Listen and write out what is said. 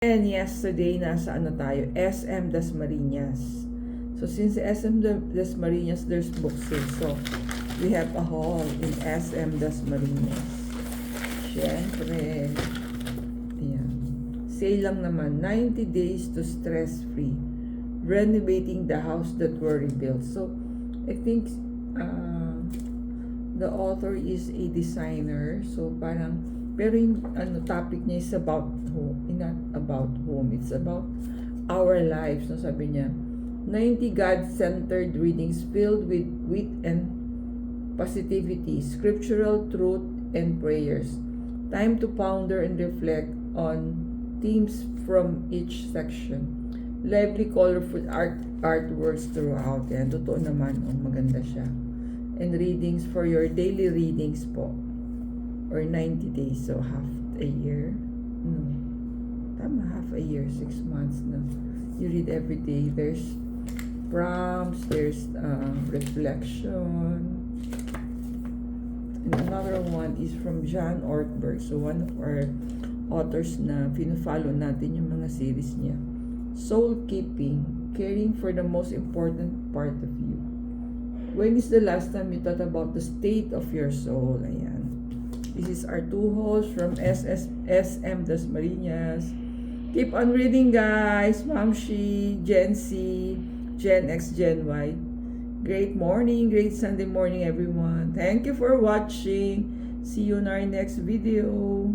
And yesterday, nasa ano tayo, SM Dasmariñas. So, since SM Dasmariñas, there's book sale. So, we have a haul in SM Dasmariñas. Siyempre, ayan. Sale lang naman, 90 days to stress-free. Renovating the house that were rebuilt. So, I think the author is a designer. So, parang, pero yung topic niya is about home, not about home. It's about our lives. No, sabi niya, 90 God-centered readings filled with wit and positivity, scriptural truth and prayers. Time to ponder and reflect on themes from each section. Lively, colorful artworks throughout. Yan, totoo naman. Maganda siya. And readings for your daily readings po. Or 90 days, so half a year. No. Tama, half a year, 6 months na. You read every day. There's prompts, there's reflection. And another one is from John Ortberg. So one of our authors na fino-follow natin yung mga series niya. Soul Keeping, caring for the most important part of you. When is the last time you thought about the state of your soul? Ayan. This is our two hauls from SM Dasmariñas. Keep on reading, guys. Mamshi, Gen Z, Gen X, Gen Y. Great morning, great Sunday morning, everyone. Thank you for watching. See you in our next video.